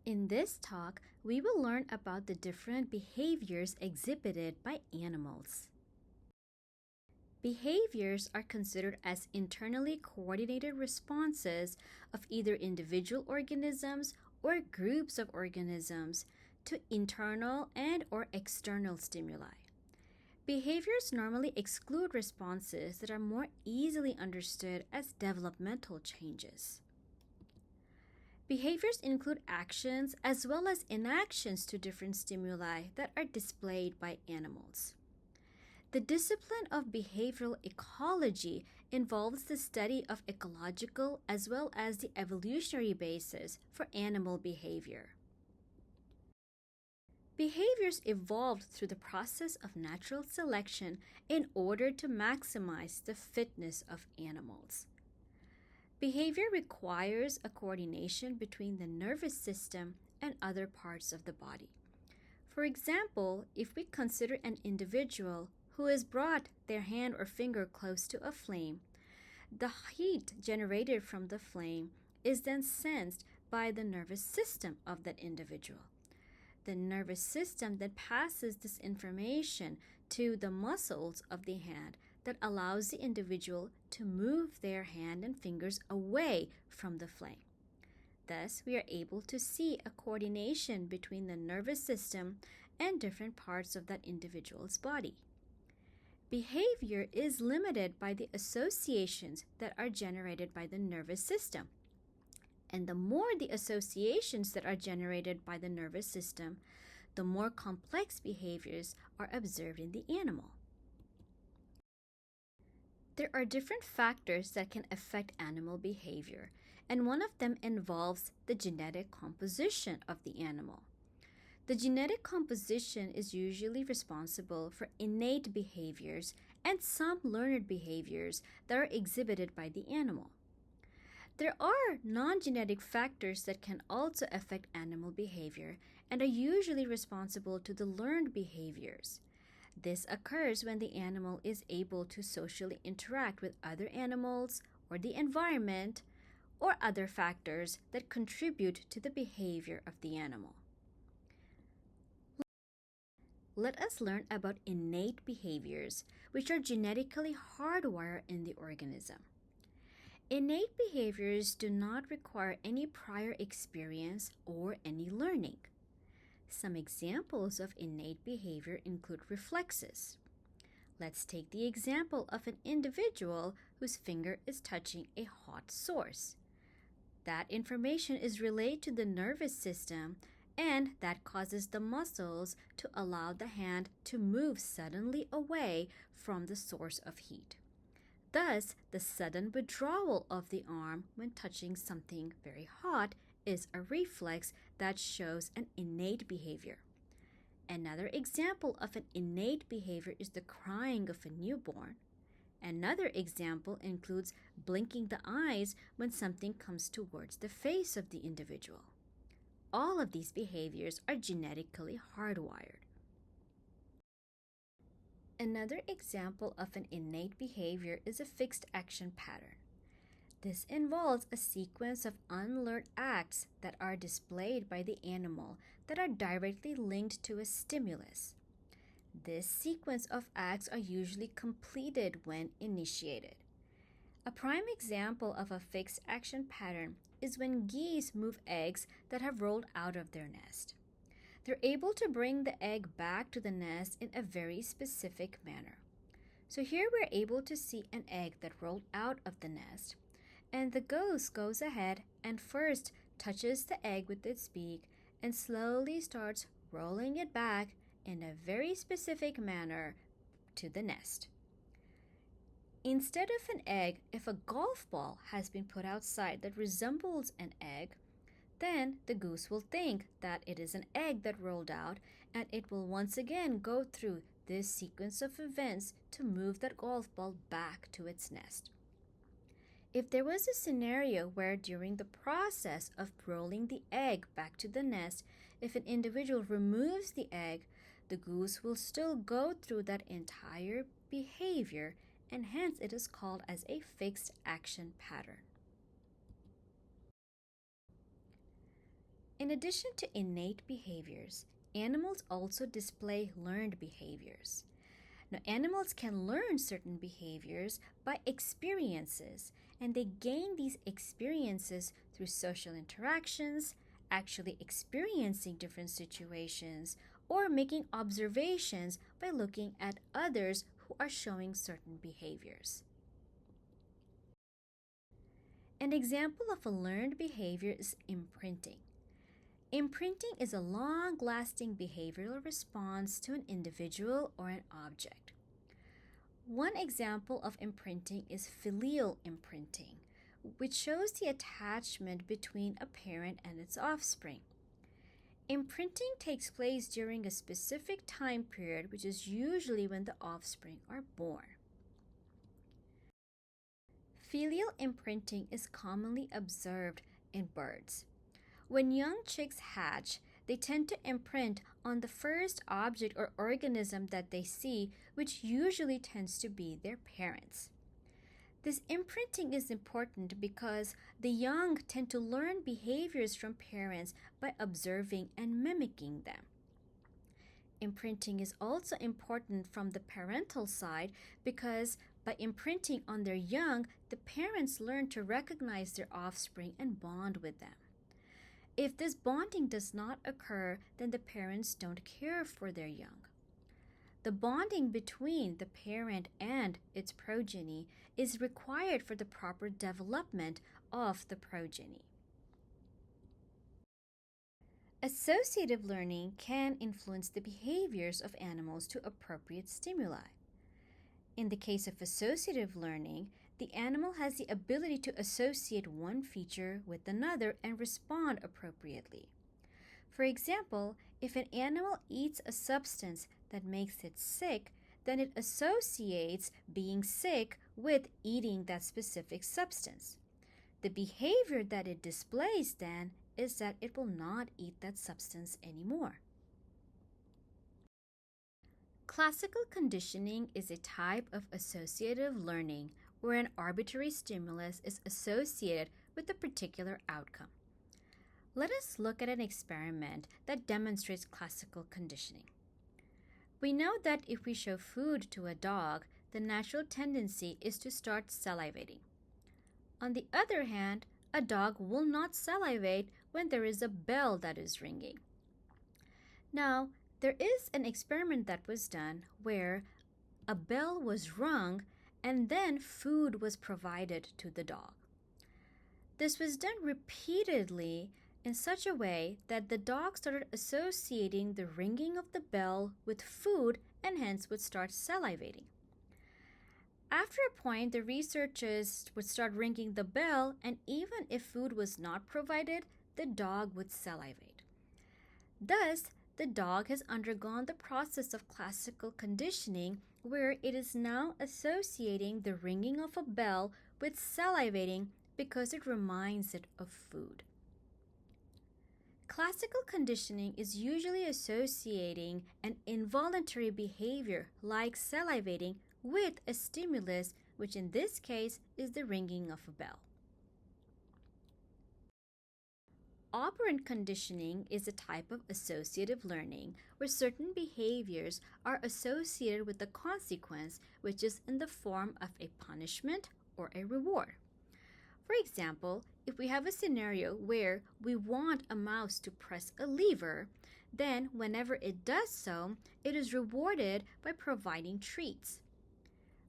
In this talk, we will learn about the different behaviors exhibited by animals. Behaviors are considered as internally coordinated responses of either individual organisms or groups of organisms to internal and/or external stimuli. Behaviors normally exclude responses that are more easily understood as developmental changes. Behaviors include actions as well as inactions to different stimuli that are displayed by animals. The discipline of behavioral ecology involves the study of ecological as well as the evolutionary basis for animal behavior. Behaviors evolved through the process of natural selection in order to maximize the fitness of animals. Behavior requires a coordination between the nervous system and other parts of the body. For example, if we consider an individual who has brought their hand or finger close to a flame, the heat generated from the flame is then sensed by the nervous system of that individual. The nervous system then passes this information to the muscles of the hand that allows the individual to move their hand and fingers away from the flame. Thus, we are able to see a coordination between the nervous system and different parts of that individual's body. Behavior is limited by the associations that are generated by the nervous system. And the more the associations that are generated by the nervous system, the more complex behaviors are observed in the animal. There are different factors that can affect animal behavior, and one of them involves the genetic composition of the animal. The genetic composition is usually responsible for innate behaviors and some learned behaviors that are exhibited by the animal. There are non-genetic factors that can also affect animal behavior and are usually responsible to the learned behaviors. This occurs when the animal is able to socially interact with other animals or the environment or other factors that contribute to the behavior of the animal. Let us learn about innate behaviors, which are genetically hardwired in the organism. Innate behaviors do not require any prior experience or any learning. Some examples of innate behavior include reflexes. Let's take the example of an individual whose finger is touching a hot source. That information is relayed to the nervous system, and that causes the muscles to allow the hand to move suddenly away from the source of heat. Thus, the sudden withdrawal of the arm when touching something very hot is a reflex that shows an innate behavior. Another example of an innate behavior is the crying of a newborn. Another example includes blinking the eyes when something comes towards the face of the individual. All of these behaviors are genetically hardwired. Another example of an innate behavior is a fixed action pattern. This involves a sequence of unlearned acts that are displayed by the animal that are directly linked to a stimulus. This sequence of acts are usually completed when initiated. A prime example of a fixed action pattern is when geese move eggs that have rolled out of their nest. They're able to bring the egg back to the nest in a very specific manner. So here we're able to see an egg that rolled out of the nest, and the goose goes ahead and first touches the egg with its beak and slowly starts rolling it back in a very specific manner to the nest. Instead of an egg, if a golf ball has been put outside that resembles an egg, then the goose will think that it is an egg that rolled out, and it will once again go through this sequence of events to move that golf ball back to its nest. If there was a scenario where during the process of rolling the egg back to the nest, if an individual removes the egg, the goose will still go through that entire behavior, and hence it is called as a fixed action pattern. In addition to innate behaviors, animals also display learned behaviors. Now, animals can learn certain behaviors by experiences, and they gain these experiences through social interactions, actually experiencing different situations, or making observations by looking at others who are showing certain behaviors. An example of a learned behavior is imprinting. Imprinting is a long-lasting behavioral response to an individual or an object. One example of imprinting is filial imprinting, which shows the attachment between a parent and its offspring. Imprinting takes place during a specific time period, which is usually when the offspring are born. Filial imprinting is commonly observed in birds. When young chicks hatch, they tend to imprint on the first object or organism that they see, which usually tends to be their parents. This imprinting is important because the young tend to learn behaviors from parents by observing and mimicking them. Imprinting is also important from the parental side because by imprinting on their young, the parents learn to recognize their offspring and bond with them. If this bonding does not occur, then the parents don't care for their young. The bonding between the parent and its progeny is required for the proper development of the progeny. Associative learning can influence the behaviors of animals to appropriate stimuli. In the case of associative learning, the animal has the ability to associate one feature with another and respond appropriately. For example, if an animal eats a substance that makes it sick, then it associates being sick with eating that specific substance. The behavior that it displays then is that it will not eat that substance anymore. Classical conditioning is a type of associative learning where an arbitrary stimulus is associated with a particular outcome. Let us look at an experiment that demonstrates classical conditioning. We know that if we show food to a dog, the natural tendency is to start salivating. On the other hand, a dog will not salivate when there is a bell that is ringing. Now, there is an experiment that was done where a bell was rung and then food was provided to the dog. This was done repeatedly in such a way that the dog started associating the ringing of the bell with food and hence would start salivating. After a point, the researchers would start ringing the bell, and even if food was not provided, the dog would salivate. Thus, the dog has undergone the process of classical conditioning where it is now associating the ringing of a bell with salivating because it reminds it of food. Classical conditioning is usually associating an involuntary behavior like salivating with a stimulus, which in this case is the ringing of a bell. Operant conditioning is a type of associative learning where certain behaviors are associated with a consequence which is in the form of a punishment or a reward. For example, if we have a scenario where we want a mouse to press a lever, then whenever it does so, it is rewarded by providing treats.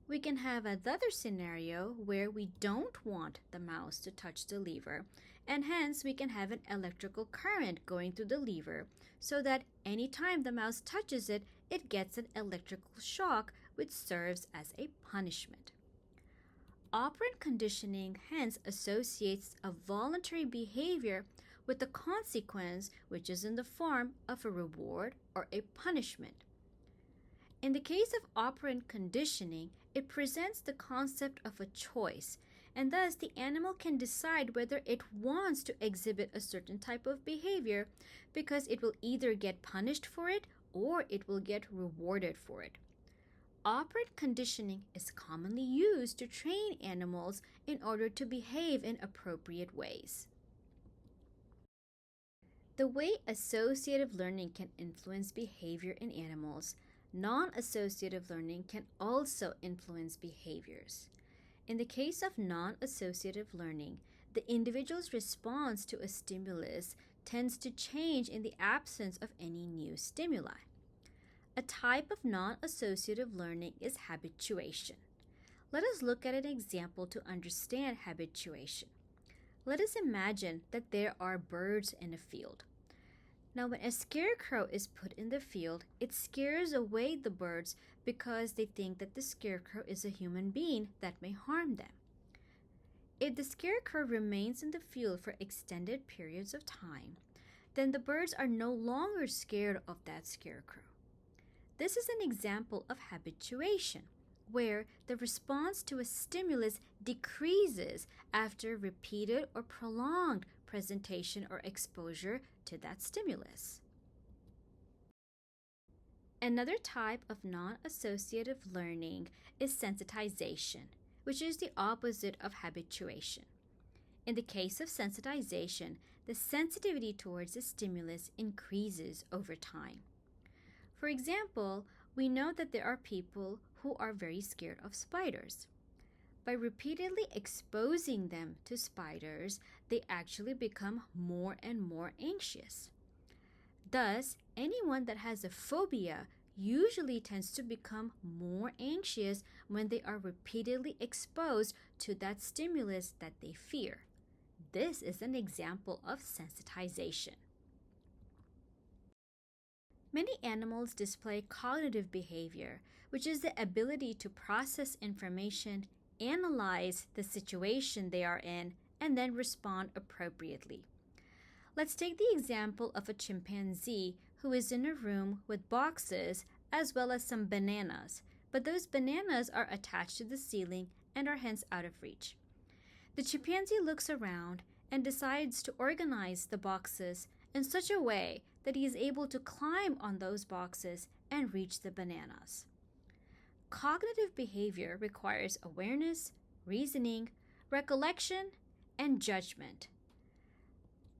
We can have another scenario where we don't want the mouse to touch the lever, and hence we can have an electrical current going through the lever so that anytime the mouse touches it, it gets an electrical shock which serves as a punishment. Operant conditioning hence associates a voluntary behavior with a consequence which is in the form of a reward or a punishment. In the case of operant conditioning, it presents the concept of a choice, and thus the animal can decide whether it wants to exhibit a certain type of behavior because it will either get punished for it or it will get rewarded for it. Operant conditioning is commonly used to train animals in order to behave in appropriate ways. The way associative learning can influence behavior in animals, non-associative learning can also influence behaviors. In the case of non-associative learning, the individual's response to a stimulus tends to change in the absence of any new stimuli. A type of non-associative learning is habituation. Let us look at an example to understand habituation. Let us imagine that there are birds in a field. Now, when a scarecrow is put in the field, it scares away the birds because they think that the scarecrow is a human being that may harm them. If the scarecrow remains in the field for extended periods of time, then the birds are no longer scared of that scarecrow. This is an example of habituation, where the response to a stimulus decreases after repeated or prolonged presentation or exposure to that stimulus. Another type of non-associative learning is sensitization, which is the opposite of habituation. In the case of sensitization, the sensitivity towards the stimulus increases over time. For example, we know that there are people who are very scared of spiders. By repeatedly exposing them to spiders, they actually become more and more anxious. Thus, anyone that has a phobia usually tends to become more anxious when they are repeatedly exposed to that stimulus that they fear. This is an example of sensitization. Many animals display cognitive behavior, which is the ability to process information, analyze the situation they are in, and then respond appropriately. Let's take the example of a chimpanzee who is in a room with boxes as well as some bananas, but those bananas are attached to the ceiling and are hence out of reach. The chimpanzee looks around and decides to organize the boxes in such a way that he is able to climb on those boxes and reach the bananas. Cognitive behavior requires awareness, reasoning, recollection, and judgment.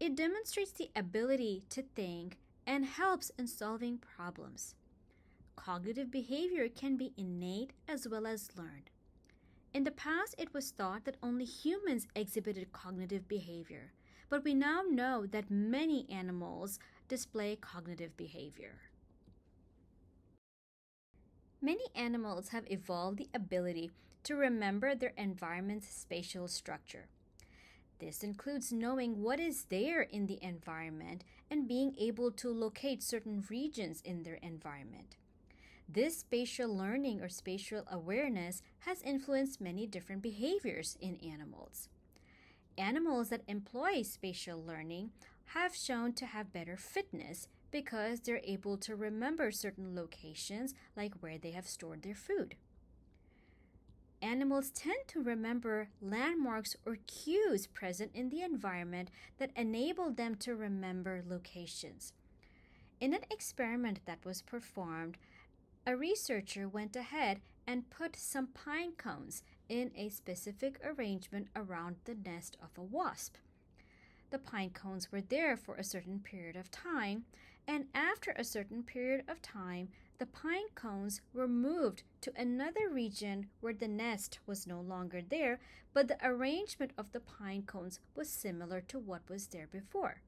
It demonstrates the ability to think and helps in solving problems. Cognitive behavior can be innate as well as learned. In the past, it was thought that only humans exhibited cognitive behavior, but we now know that many animals display cognitive behavior. Many animals have evolved the ability to remember their environment's spatial structure. This includes knowing what is there in the environment and being able to locate certain regions in their environment. This spatial learning or spatial awareness has influenced many different behaviors in animals. Animals that employ spatial learning have shown to have better fitness because they're able to remember certain locations like where they have stored their food. Animals tend to remember landmarks or cues present in the environment that enable them to remember locations. In an experiment that was performed, a researcher went ahead and put some pine cones in a specific arrangement around the nest of a wasp. The pine cones were there for a certain period of time, and after a certain period of time, the pine cones were moved to another region where the nest was no longer there, but the arrangement of the pine cones was similar to what was there before.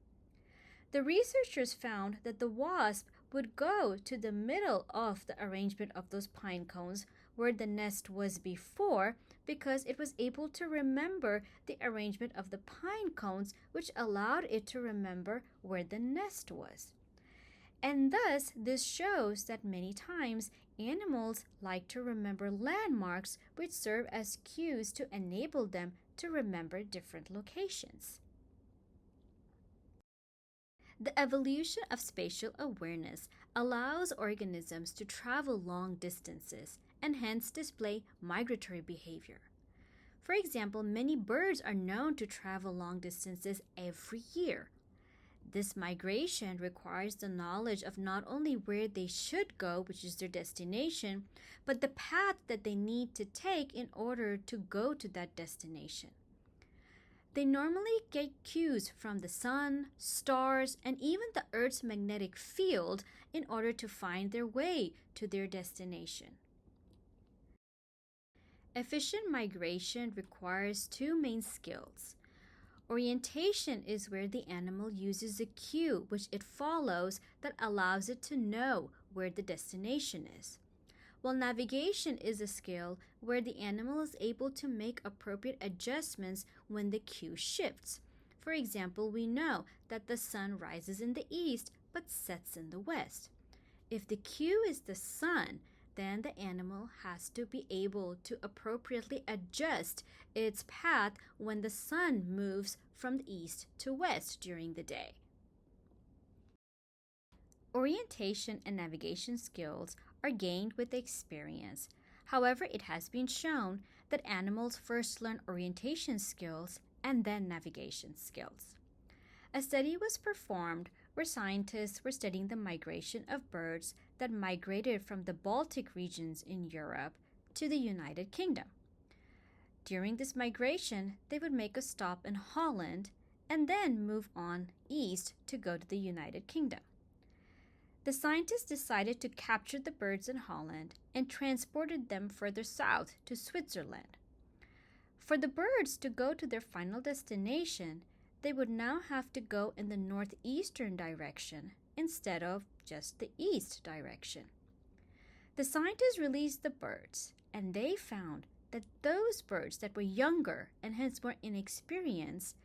The researchers found that the wasp would go to the middle of the arrangement of those pine cones where the nest was before because it was able to remember the arrangement of the pine cones, which allowed it to remember where the nest was. And thus, this shows that many times animals like to remember landmarks which serve as cues to enable them to remember different locations. The evolution of spatial awareness allows organisms to travel long distances and hence display migratory behavior. For example, many birds are known to travel long distances every year. This migration requires the knowledge of not only where they should go, which is their destination, but the path that they need to take in order to go to that destination. They normally get cues from the sun, stars, and even the Earth's magnetic field in order to find their way to their destination. Efficient migration requires two main skills. Orientation is where the animal uses a cue which it follows that allows it to know where the destination is, while navigation is a skill where the animal is able to make appropriate adjustments when the cue shifts. For example, we know that the sun rises in the east but sets in the west. If the cue is the sun, then the animal has to be able to appropriately adjust its path when the sun moves from the east to west during the day. Orientation and navigation skills are gained with experience. However, it has been shown that animals first learn orientation skills and then navigation skills. A study was performed where scientists were studying the migration of birds that migrated from the Baltic regions in Europe to the United Kingdom. During this migration, they would make a stop in Holland and then move on east to go to the United Kingdom. The scientists decided to capture the birds in Holland and transported them further south to Switzerland. For the birds to go to their final destination, they would now have to go in the northeastern direction instead of just the east direction. The scientists released the birds, and they found that those birds that were younger and hence more inexperienced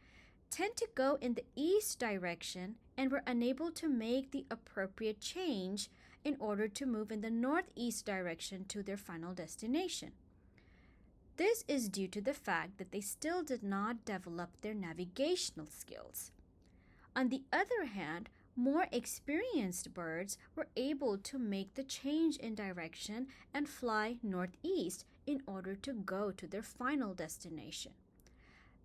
tend to go in the east direction and were unable to make the appropriate change in order to move in the northeast direction to their final destination. This is due to the fact that they still did not develop their navigational skills. On the other hand, more experienced birds were able to make the change in direction and fly northeast in order to go to their final destination.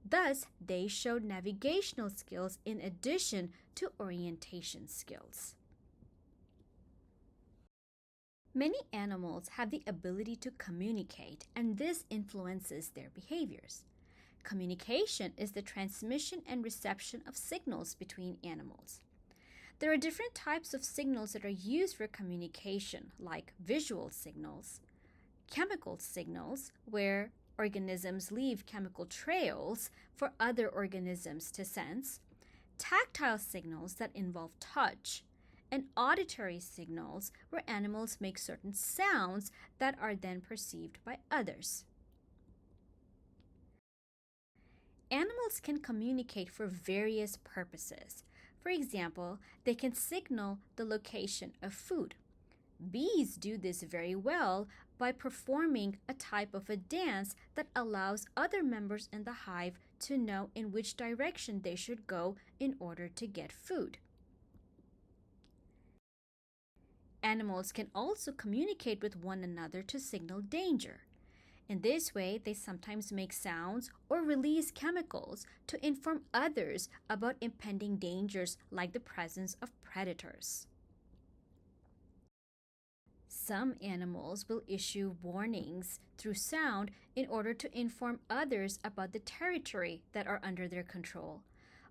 Thus, they showed navigational skills in addition to orientation skills. Many animals have the ability to communicate, and this influences their behaviors. Communication is the transmission and reception of signals between animals. There are different types of signals that are used for communication, like visual signals, chemical signals, where organisms leave chemical trails for other organisms to sense, tactile signals that involve touch, and auditory signals where animals make certain sounds that are then perceived by others. Animals can communicate for various purposes. For example, they can signal the location of food. Bees do this very well by performing a type of a dance that allows other members in the hive to know in which direction they should go in order to get food. Animals can also communicate with one another to signal danger. In this way, they sometimes make sounds or release chemicals to inform others about impending dangers like the presence of predators. Some animals will issue warnings through sound in order to inform others about the territory that are under their control,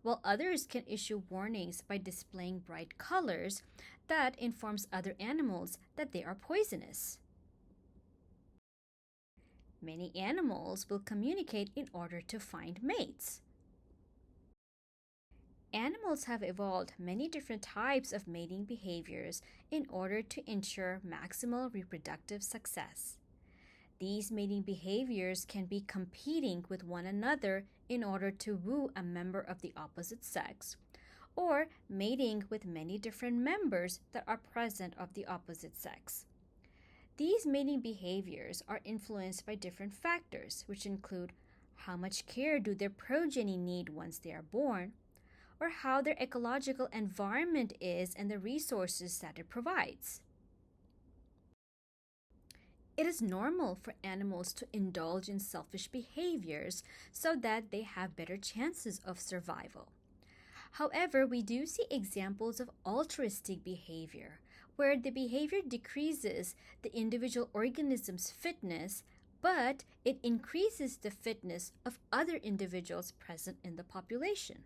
while others can issue warnings by displaying bright colors that informs other animals that they are poisonous. Many animals will communicate in order to find mates. Animals have evolved many different types of mating behaviors in order to ensure maximal reproductive success. These mating behaviors can be competing with one another in order to woo a member of the opposite sex, or mating with many different members that are present of the opposite sex. These mating behaviors are influenced by different factors, which include how much care do their progeny need once they are born, or how their ecological environment is and the resources that it provides. It is normal for animals to indulge in selfish behaviors so that they have better chances of survival. However, we do see examples of altruistic behavior, where the behavior decreases the individual organism's fitness but it increases the fitness of other individuals present in the population.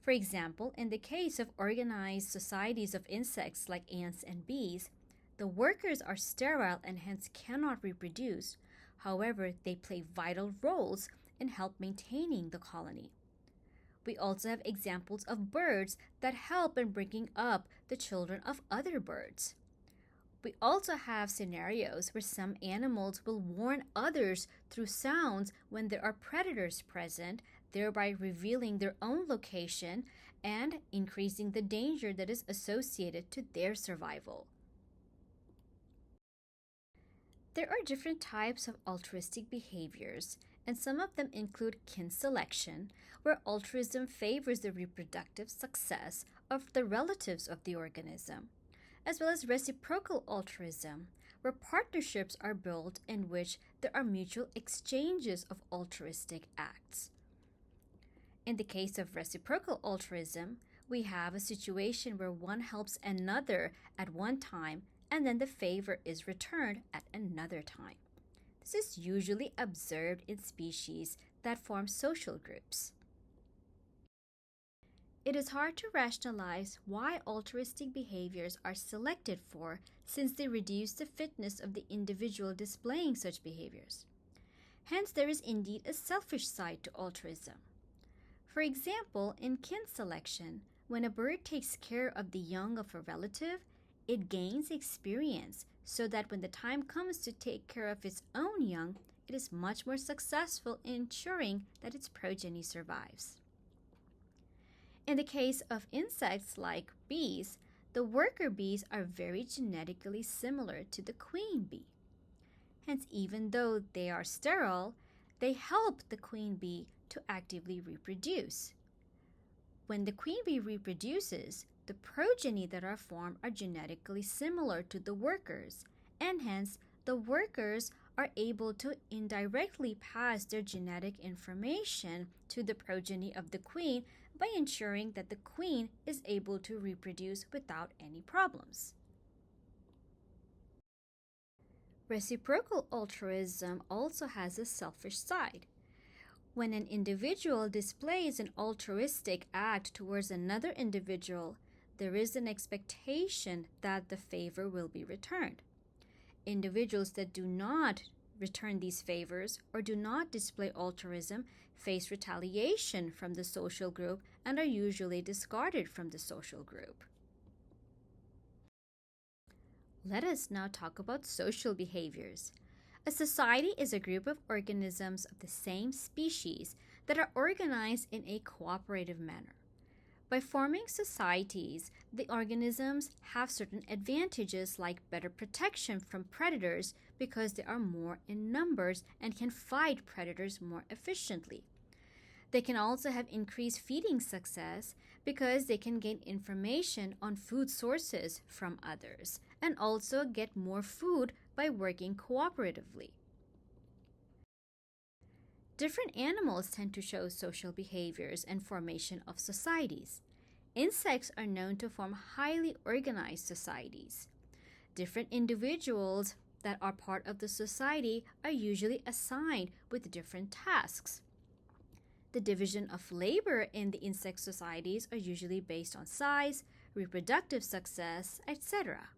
For example, in the case of organized societies of insects like ants and bees, the workers are sterile and hence cannot reproduce. However, they play vital roles in help maintaining the colony. We also have examples of birds that help in bringing up the children of other birds. We also have scenarios where some animals will warn others through sounds when there are predators present, thereby revealing their own location and increasing the danger that is associated to their survival. There are different types of altruistic behaviors, and some of them include kin selection, where altruism favors the reproductive success of the relatives of the organism, as well as reciprocal altruism, where partnerships are built in which there are mutual exchanges of altruistic acts. In the case of reciprocal altruism, we have a situation where one helps another at one time and then the favor is returned at another time. This is usually observed in species that form social groups. It is hard to rationalize why altruistic behaviors are selected for, since they reduce the fitness of the individual displaying such behaviors. Hence, there is indeed a selfish side to altruism. For example, in kin selection, when a bird takes care of the young of a relative, it gains experience so that when the time comes to take care of its own young, it is much more successful in ensuring that its progeny survives. In the case of insects like bees, the worker bees are very genetically similar to the queen bee. Hence, even though they are sterile, they help the queen bee to actively reproduce. When the queen bee reproduces, the progeny that are formed are genetically similar to the workers, and hence the workers are able to indirectly pass their genetic information to the progeny of the queen by ensuring that the queen is able to reproduce without any problems. Reciprocal altruism also has a selfish side. When an individual displays an altruistic act towards another individual, there is an expectation that the favor will be returned. Individuals that do not return these favors or do not display altruism face retaliation from the social group and are usually discarded from the social group. Let us now talk about social behaviors. A society is a group of organisms of the same species that are organized in a cooperative manner. By forming societies, the organisms have certain advantages like better protection from predators because they are more in numbers and can fight predators more efficiently. They can also have increased feeding success because they can gain information on food sources from others and also get more food by working cooperatively. Different animals tend to show social behaviors and formation of societies. Insects are known to form highly organized societies. Different individuals that are part of the society are usually assigned with different tasks. The division of labor in the insect societies are usually based on size, reproductive success, etc.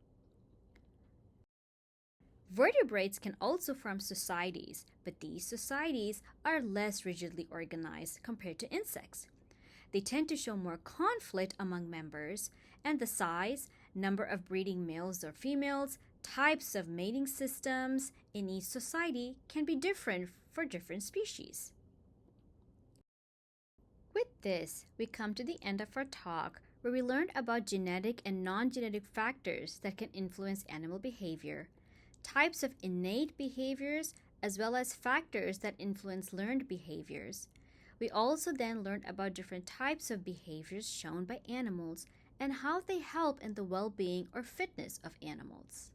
Vertebrates can also form societies, but these societies are less rigidly organized compared to insects. They tend to show more conflict among members, and the size, number of breeding males or females, types of mating systems in each society can be different for different species. With this, we come to the end of our talk where we learned about genetic and non-genetic factors that can influence animal behavior, types of innate behaviors, as well as factors that influence learned behaviors. We also then learned about different types of behaviors shown by animals and how they help in the well-being or fitness of animals.